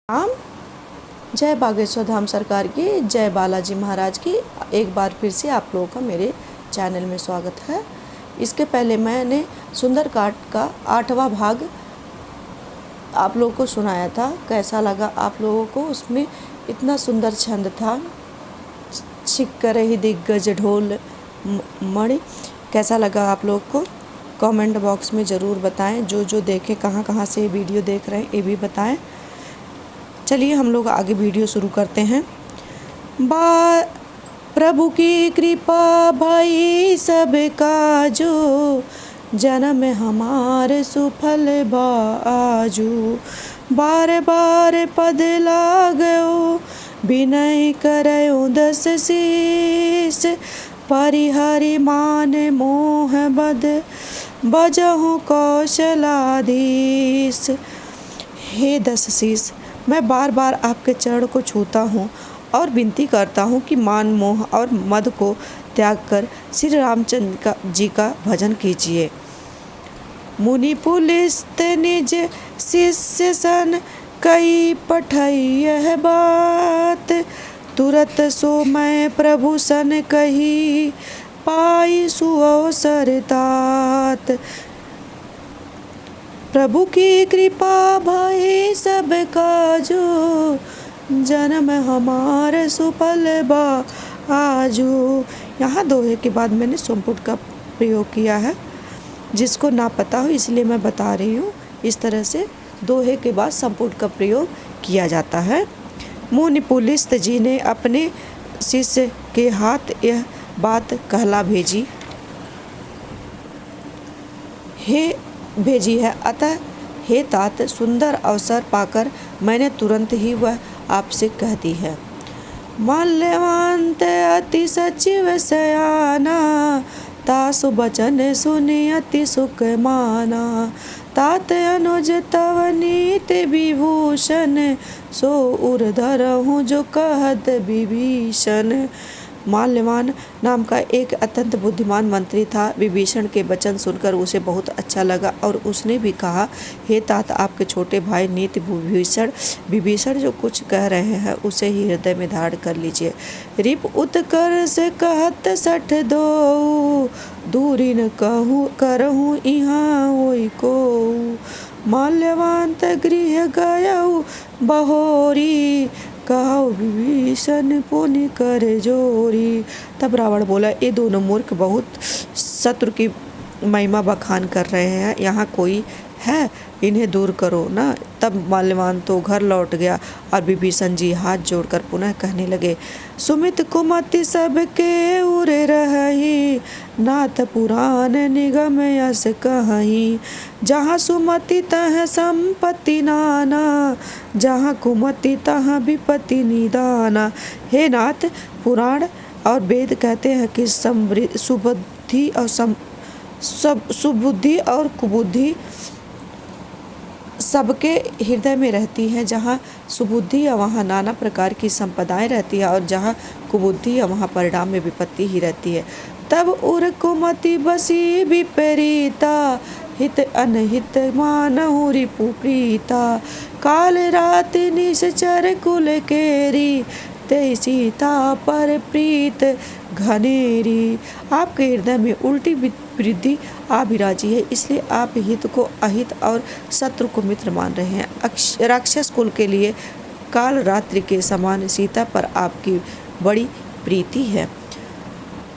राम। जय बागेश्वर धाम सरकार की, जय बालाजी महाराज की। एक बार फिर से आप लोगों का मेरे चैनल में स्वागत है। इसके पहले मैंने सुंदरकांड का 8वां भाग आप लोगों को सुनाया था। कैसा लगा आप लोगों को? उसमें इतना सुंदर छंद था, छिक कर ही दिग्गज ढोल मणि। कैसा लगा आप लोगों को? कमेंट बॉक्स में ज़रूर बताएं। जो देखें, कहाँ से वीडियो देख रहे हैं ये भी बताएं। चलिए हम लोग आगे वीडियो शुरू करते हैं। प्रभु की कृपा भाई सबका, जो जन्म हमारे सुफल बाजू। बार बार पद लागो, विनय करयो दस शीस। परिहरि मान मोह बद, बजहु कौशलाधीश। हे दस शीस, मैं बार बार आपके चरण को छूता हूँ और विनती करता हूँ कि मान मोह और मद को त्याग कर श्री रामचंद्र जी का भजन कीजिए। मुनि पुलिस्त निज शिष्य सन, कई पठई यह बात। तुरत सो मैं प्रभु सन कही, पाई सुअवसर तात। प्रभु की कृपा भाई सबका, जो जन्म हमारे सुफल बाजू। यहाँ दोहे के बाद मैंने संपुट का प्रयोग किया है। जिसको ना पता हो इसलिए मैं बता रही हूँ। इस तरह से दोहे के बाद संपुट का प्रयोग किया जाता है। मुनि पुलिस्त जी ने अपने शिष्य के हाथ यह बात कहला भेजी है। अतः हे तात, सुंदर अवसर पाकर मैंने तुरंत ही वह आपसे कह दी है। माल्यवंत अति सचिव सयाना, तासु बचन सुनि अति सुख माना। तात अनुज तव नीति विभूषण, सो उर धरहूँ जो कहत विभीषण। माल्यवान नाम का एक अत्यंत बुद्धिमान मंत्री था। विभीषण के वचन सुनकर उसे बहुत अच्छा लगा और उसने भी कहा, हे तात, आपके छोटे भाई नीति विभीषण जो कुछ कह रहे हैं उसे ही हृदय में धारण कर लीजिए। रिप उत्कर्ष कहत सठ दो, दूरी न करहूँ इहाँ ओई को। माल्यवांत गृह गयऊ बहोरी, कहो विभीषण पुनि कर जोरी। तब रावण बोला, ये दोनों मूर्ख बहुत शत्रु की महिमा बखान कर रहे हैं। यहाँ कोई है, इन्हें दूर करो ना। तब माल्यवान तो घर लौट गया और विभीषण जी हाथ जोड़कर पुनः कहने लगे, सुमित कुमति सबके उरे रही, नाथ पुराण निगम यस कहीं। जहाँ सुमति तह संपत्ति नाना, जहाँ कुमति तहाँ विपत्ति निदाना। हे नाथ, पुराण और वेद कहते हैं कि सुबुद्धि और कुबुद्धि सबके हृदय में रहती है। जहाँ सुबुद्धि है वहाँ नाना प्रकार की संपदाएं रहती है और जहाँ कुबुद्धि है वहाँ परिणाम में विपत्ति ही रहती है। तब उर कुमति बसी विपरीता, हित अनहित मानहु रिपु प्रीता। काल रात निश्चर कुल केरी, ते सीता पर प्रीत घनेरी। आपके हृदय में उल्टी वृद्धि आ विराजी है, इसलिए आप हित को अहित और शत्रु को मित्र मान रहे हैं। राक्षस कुल के लिए काल रात्रि के समान सीता पर आपकी बड़ी प्रीति है।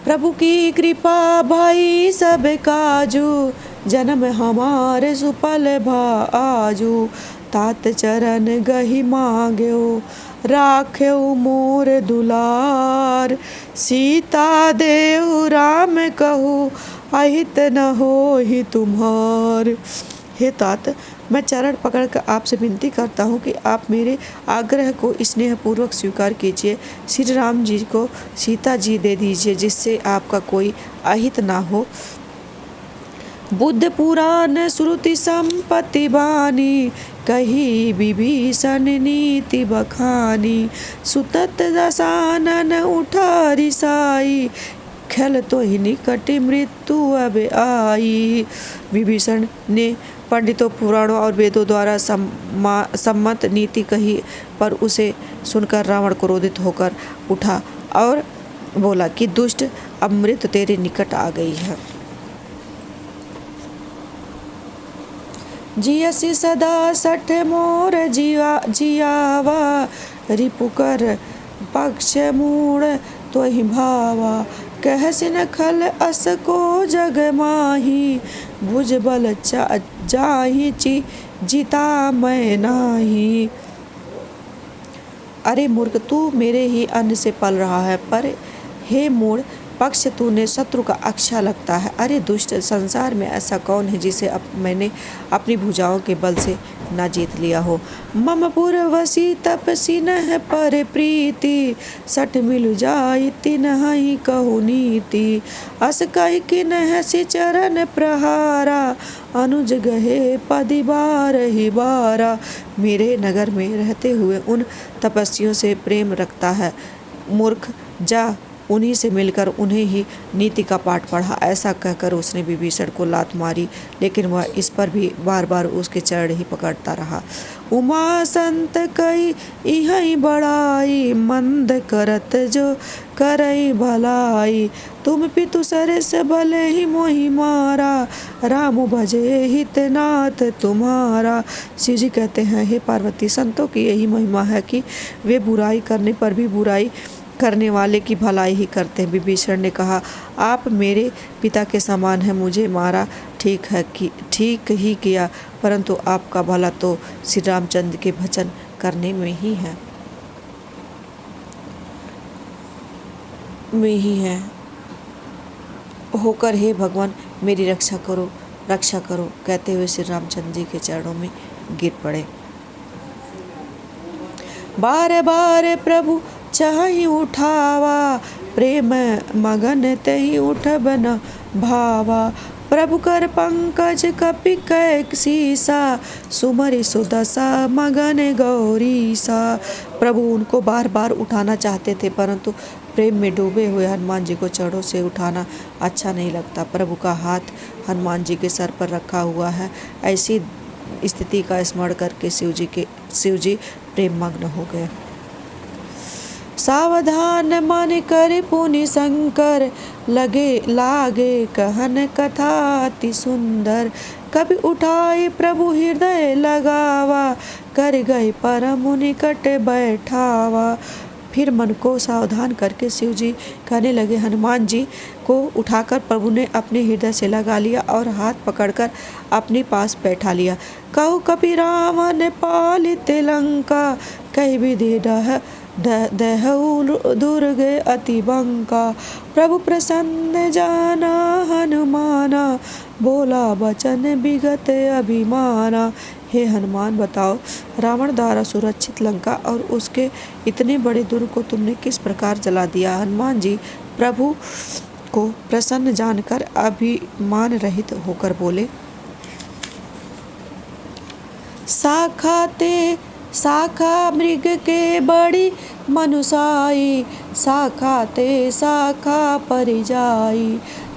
प्रभु की कृपा भाई सबका, जो जन्म हमारे सुफल बाजू। तात चरण गहि मांग्यो, राख्यो मोर दुलार। सीता देव राम कहू, अहित न हो ही तुम्हार। हे तात, मैं चरण पकड़कर आपसे विनती करता हूँ कि आप मेरे आग्रह को स्नेहपूर्वक स्वीकार कीजिए। श्री राम जी को सीता जी दे दीजिए, जिससे आपका कोई अहित ना हो। बुद्ध पुराण श्रुति संपत्ति बानी, कही विभीषण नीति बखानी। सुतत दशानन उठा रिसाई, खल तो ही निकट मृत्यु अब आई। विभीषण ने पंडितों, पुराणों और वेदों द्वारा सम्मत नीति कही, पर उसे सुनकर रावण क्रोधित होकर उठा और बोला कि दुष्ट, अब मृत्यु तेरे निकट आ गई है। जियसि सदा सठ मोर जियावा, रिपुकर पक्ष मूढ़ त्वहि भावा, कहसिन खल अस को जग माही, भुज बल जाहि जिता मैं नाही। अरे मूर्ख, तू मेरे ही अन्न से पल रहा है, पर हे मूढ़ पक्ष तूने शत्रु का अच्छा लगता है। अरे दुष्ट, संसार में ऐसा कौन है जिसे मैंने अपनी भुजाओं के बल से न जीत लिया हो। मम पुरवसी तपसी नह पर प्रीति, सठ मिल जाई तिन्हि कहु नीति, अस कहि किन्ह से चरण प्रहारा, अनुज गहे पदि बार ही बारा। मेरे नगर में रहते हुए उन तपस्वियों से प्रेम रखता है। मूर्ख, जा उन्हीं से मिलकर उन्हें ही नीति का पाठ पढ़ा। ऐसा कहकर उसने विभीषण को लात मारी, लेकिन वह इस पर भी बार बार उसके चरण ही पकड़ता रहा। उमा संत कई इहि बड़ाई, मंद करत जो करई भलाई, तुम पितु सरस भले ही मोहि मारा, राम भजे हितनाथ तुम्हारा। शिव जी कहते हैं, हे पार्वती, संतों की यही महिमा है कि वे बुराई करने पर भी बुराई करने वाले की भलाई ही करते हैं। विभीषण ने कहा, आप मेरे पिता के समान हैं, मुझे मारा ठीक ही किया, परंतु आपका भला तो श्री रामचंद्र के भजन करने में ही है होकर हे भगवान मेरी रक्षा करो कहते हुए श्री रामचंद्र जी के चरणों में गिर पड़े। बार बार प्रभु चाहि उठावा, प्रेम मगन तहि उठब न भावा, प्रभु कर पंकज कपि कैक सीसा, सुमरि सुदशा मगन गौरीसा। प्रभु उनको बार बार उठाना चाहते थे, परंतु प्रेम में डूबे हुए हनुमान जी को चरणों से उठाना अच्छा नहीं लगता। प्रभु का हाथ हनुमान जी के सर पर रखा हुआ है। ऐसी स्थिति का स्मरण करके शिव जी प्रेम मग्न हो गए। सावधान मन कर पुनि शंकर, लागे कहन कथा अति सुंदर, कभी उठाए प्रभु हृदय लगावा, कर गए परम निकट बैठावा। फिर मन को सावधान करके शिव जी कहने लगे, हनुमान जी को उठाकर प्रभु ने अपने हृदय से लगा लिया और हाथ पकड़कर अपने पास बैठा लिया। कहु कपि रावण पालित लंका, कहि विधि दहु दुर्ग अति बंका, प्रभु प्रसन्न जाना हनुमाना, बोला वचन विगत अभिमाना। हे हनुमान, बताओ रावण द्वारा सुरक्षित लंका और उसके इतने बड़े दुर्ग को तुमने किस प्रकार जला दिया। हनुमान जी प्रभु को प्रसन्न जानकर अभिमान रहित होकर बोले, शाखा मृग के बड़ी मनुसाई, शाखा ते शाखा परिजाई,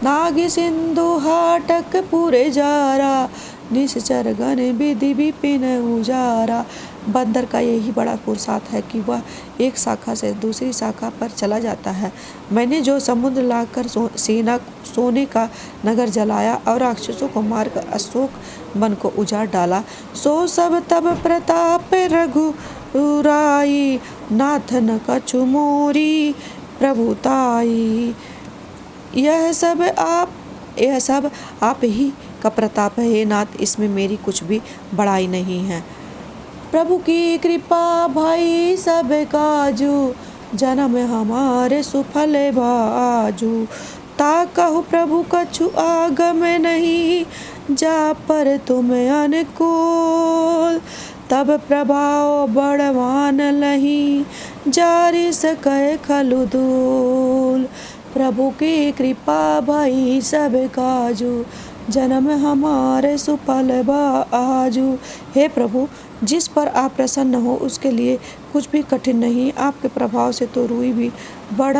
नाग सिंधु हाटक पुरे जारा, निश्चर गण विधि विपिन उजारा। बंदर का यही बड़ा पुरुषार्थ है कि वह एक शाखा से दूसरी शाखा पर चला जाता है। मैंने जो समुद्र लाकर सोने का नगर जलाया और राक्षसों को मारकर अशोक वन को उजाड़ डाला, सो सब तब प्रताप रघुराई, नाथ न कछु मोरी प्रभुताई। यह सब आप ही का प्रताप है, हे नाथ, इसमें मेरी कुछ भी बड़ाई नहीं है। प्रभु की कृपा भई सब काजू, जन्म हमारे सुफल बाजू, ता कहु प्रभु कछु आगम नहीं, जा पर तुम अनुकूल, तब प्रभाव बड़वान लही, जारी सकै खलु दूल। प्रभु की कृपा भई सब काजू, जन्म हमारे सुफल बाजू। हे प्रभु, जिस पर आप प्रसन्न हो उसके लिए कुछ भी कठिन नहीं। आपके प्रभाव से तो रूई भी बढ़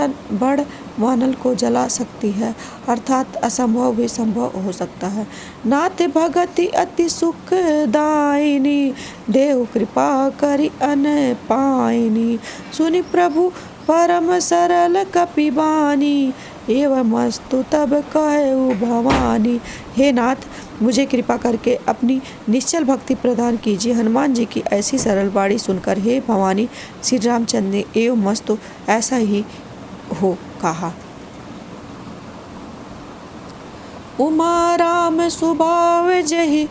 वानल को जला सकती है, अर्थात असंभव भी संभव हो सकता है। नाथ भगति अति सुखदायिनी, देव कृपा करि अन पाइनी। सुनि प्रभु परम सरल कपिबानी, एवं मस्तु तब कहु भवानी। हे नाथ, मुझे कृपा करके अपनी निश्चल भक्ति प्रदान कीजिए। हनुमान जी की ऐसी सरल वाणी सुनकर हे भवानी श्री रामचंद्र ने एवं मस्तु ऐसा ही हो कहा। उमा राम स्वभाव जहि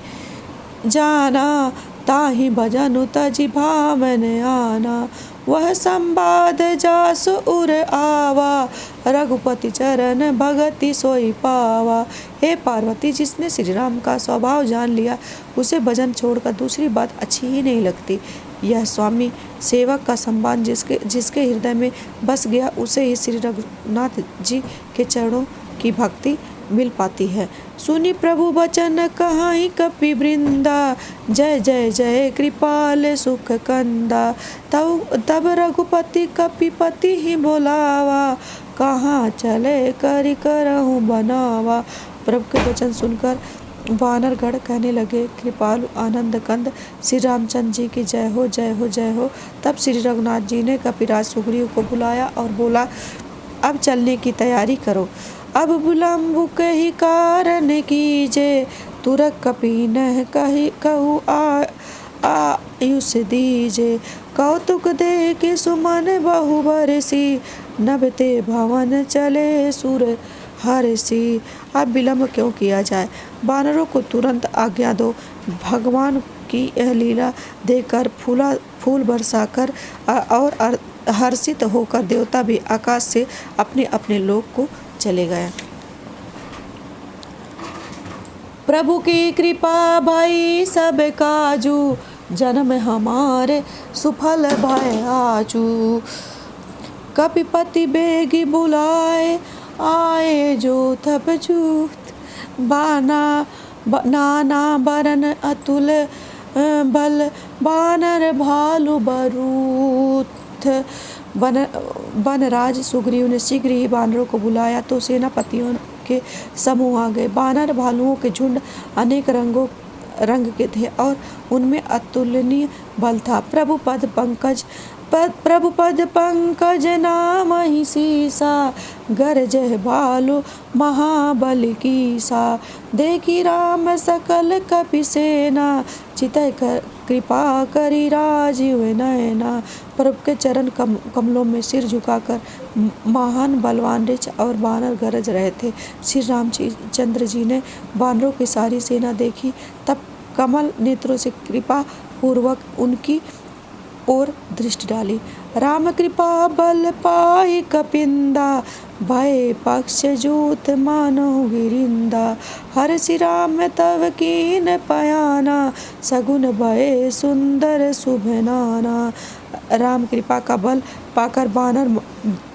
जाना, ताहि भजनु तजि भावन आना। वह संवाद जास उर आवा, रघुपति चरण भगति सोई पावा। हे पार्वती, जिसने श्री राम का स्वभाव जान लिया उसे भजन छोड़कर दूसरी बात अच्छी ही नहीं लगती। यह स्वामी सेवक का संबंध जिसके हृदय में बस गया उसे ही श्री रघुनाथ जी के चरणों की भक्ति मिल पाती है। सुनि प्रभु वचन कहाई कपि वृंदा, जय जय जय कृपाल सुख कंदा। तब रघुपति कपिपति ही बोलावा, कहाँ चले करि करहूँ बनावा। प्रभु के वचन सुनकर वानरगण कहने लगे, कृपालु आनंद कंद श्री रामचंद्र जी की जय हो जय हो जय हो। तब श्री रघुनाथ जी ने कपिराज सुग्रीव को बुलाया और बोला, अब चलने की तैयारी करो। अब विलम्ब कही कारण कीजे, तुरक कपि न कही कहु आयुष दीजे। कौतुक देख सुमन बहु बरसी, नभते भवन चले सुर हर्षि। अब विलम्ब क्यों किया जाए, वानरों को तुरंत आज्ञा दो। भगवान की यह लीला देखकर फूल बरसाकर और हर्षित होकर देवता भी आकाश से अपने अपने लोक को चले गए। प्रभु की कृपा भई सब काजू, जन्म हमारे सुफल भय आजू। कपिपति बेगी बुलाए, आए जो तब जूत। नाना बरन अतुल बल, बानर भालु बरूथ। वनराज सुग्रीव ने शीघ्र ही बानरों को बुलाया तो सेनापतियों के समूह आ गए। बानर भालुओं के झुंड अनेक रंग के थे और उनमें अतुलनीय बल था। प्रभु पद पंकज नाम ही सीसा, गरजह भालु महाबल कीसा। देखी राम सकल कपि सेना, चितय कृपा करि राजीव नयना। प्रभु के चरण कमलों में सिर झुकाकर महान बलवान ऋष और वानर गरज रहे थे। श्री रामचंद्र जी ने वानरों की सारी सेना देखी, तब कमल नेत्रों से कृपा पूर्वक उनकी ओर दृष्टि डाली। राम कृपा बल पाई कपिंदा, भय पक्ष जूत मानो गिरिंदा। हर्षि राम तव कीन पयाना, सगुन भय सुंदर शुभ नाना। राम कृपा का बल पाकर वानर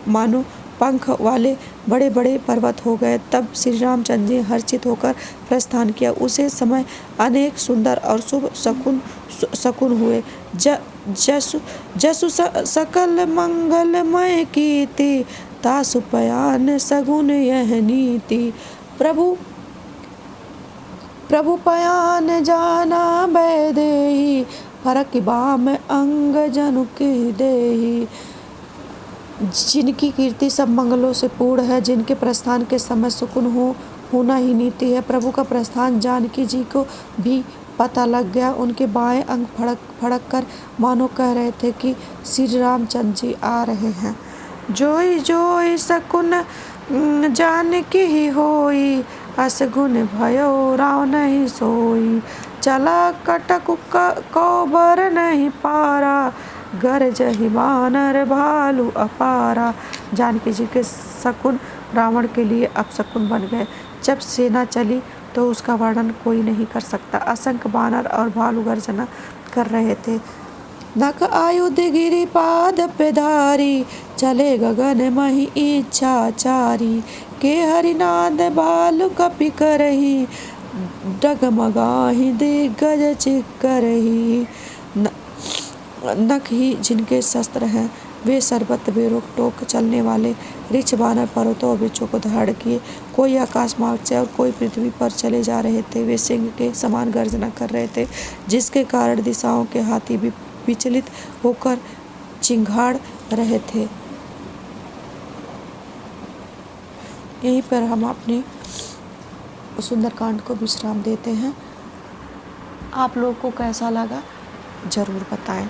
मानो पंख वाले बड़े बड़े पर्वत हो गए। तब श्री रामचंद्र जी हर्षित होकर प्रस्थान किया। उसे समय अनेक सुंदर और शुभ शकुन हुए। जसु सकल मंगलमय कीर्ति, तासु पयान सगुन यह नीति। प्रभु पयान जाना बैदेही, फरक बाम अंग जनु की देही। जिनकी कीर्ति सब मंगलों से पूर्ण है, जिनके प्रस्थान के समय सुकुन होना ही नीति है। प्रभु का प्रस्थान जानकी जी को भी पता लग गया। उनके बाएं अंग फड़क कर मानो कह रहे थे कि श्री रामचंद्र जी आ रहे हैं। जोई जोई सकुन जानकी ही होई, असगुन भयो राव नहीं सोई। चला कटक कौबर नहीं पारा, गरजहि वानर भालु अपारा। जानकी जी के शकुन रावण के लिए अपशकुन बन गए। जब सेना चली तो उसका वर्णन कोई नहीं कर सकता। असंख्य वानर और भालू गर्जना कर रहे थे। नख आयुध गिरि पाद पे धारी, चले गगन मही इच्छाचारी। के हरिनाद भालु कपि करही, डगमगाही दिग्गज चिक्करही। नख ही जिनके शस्त्र हैं वे सर्वत्र बेरोक टोक चलने वाले रिछ बानर पर्वतों और वृक्षों को धारण किए, कोई आकाश मार्ग से और कोई पृथ्वी पर चले जा रहे थे। वे सिंह के समान गर्जना कर रहे थे, जिसके कारण दिशाओं के हाथी भी विचलित होकर चिंघाड़ रहे थे। यहीं पर हम अपने सुंदरकांड को विश्राम देते हैं। आप लोगों को कैसा लगा ज़रूर बताएं।